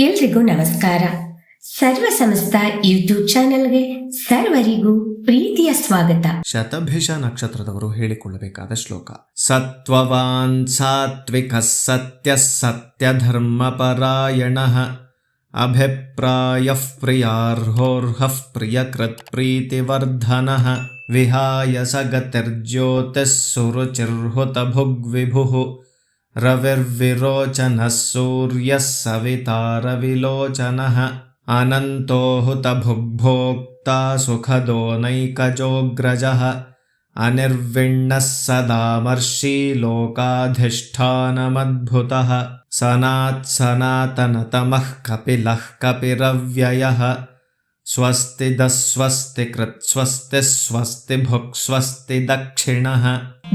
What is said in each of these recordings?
ಎಲ್ರಿಗೂ ನಮಸ್ಕಾರ. ಸರ್ವ ಸಮಸ್ತ ಯೂಟ್ಯೂಬ್ ಚಾನೆಲ್ಗೆ ಸರ್ವರಿಗೂ ಪ್ರೀತಿಯ ಸ್ವಾಗತ. ಶತಭಿಷ ನಕ್ಷತ್ರದವರು ಹೇಳಿಕೊಳ್ಳಬೇಕಾದ ಶ್ಲೋಕ. ಸತ್ವವಾನ್ ಸಾತ್ವಿಕ ಸತ್ಯ ಸತ್ಯಧರ್ಮಪರಾಯಣ ಅಭಿಪ್ರಾಯ ಪ್ರಿಯಾರ್ಹೋರ್ಹ ಪ್ರಿಯಕೃತ್ ಪ್ರೀತಿವರ್ಧನಃ ವಿಹಾಯ ಸಗತಿರ್ಜ್ಯೋತಿಃ ಸುರುಚಿರ್ಹುತ ಭುಗ್ವಿಭುಃ ರವಿರ್ವಿರೋಚನಃ ಸೂರ್ಯಃ ಸವಿತಾರವಿಲೋಚನಃ ಅನಂತೋ ಹುತ ಭುಗ್ಭೋಕ್ತಾ ಸುಖದೋ ನೈಕಜೋಗ್ರಜಃ ಅನಿರ್ವಿಣ್ಣಃ ಸದಾಮರ್ಷಿ ಲೋಕಾಧಿಷ್ಠಾನಮದ್ಭುತಃ ಸನಾತ್ ಸನಾತನತಮಃ ಕಪಿಲಃ ಕಪಿರವ್ಯಯಃ ಸ್ವಸ್ತಿ ದಸ್ವಸ್ತಿ ಕೃತ್ ಸ್ವಸ್ತಿ ಸ್ವಸ್ತಿ ಭುಕ್ ಸ್ವಸ್ತಿ ದಕ್ಷಿಣಃ.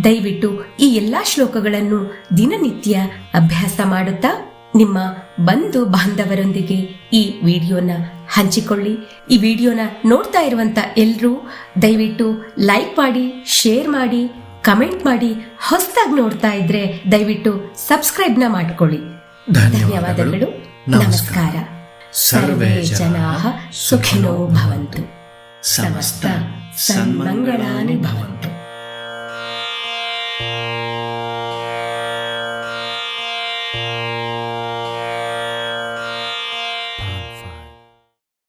ದಯವಿಟ್ಟು ಈ ಎಲ್ಲಾ ಶ್ಲೋಕಗಳನ್ನು ದಿನನಿತ್ಯ ಅಭ್ಯಾಸ ಮಾಡುತ್ತಾ ನಿಮ್ಮ ಬಂಧು ಬಾಂಧವರೊಂದಿಗೆ ಈ ವಿಡಿಯೋನ ಹಂಚಿಕೊಳ್ಳಿ. ಈ ವಿಡಿಯೋನ ನೋಡ್ತಾ ಇರುವಂತ ಎಲ್ಲರೂ ದಯವಿಟ್ಟು ಲೈಕ್ ಮಾಡಿ, ಶೇರ್ ಮಾಡಿ, ಕಮೆಂಟ್ ಮಾಡಿ. ಹೊಸದಾಗಿ ನೋಡ್ತಾ ಇದ್ರೆ ದಯವಿಟ್ಟು ಸಬ್ಸ್ಕ್ರೈಬ್ ನ ಮಾಡ್ಕೊಳ್ಳಿ. ಧನ್ಯವಾದಗಳು. ನಮಸ್ಕಾರ. ಸರ್ವೇ ಜನಾಃ ಸುಖಿನೋ ಭವಂತು. ಸಮಸ್ತ ಸನ್ಮಂಗಳಾನಿ ಭವಂತು.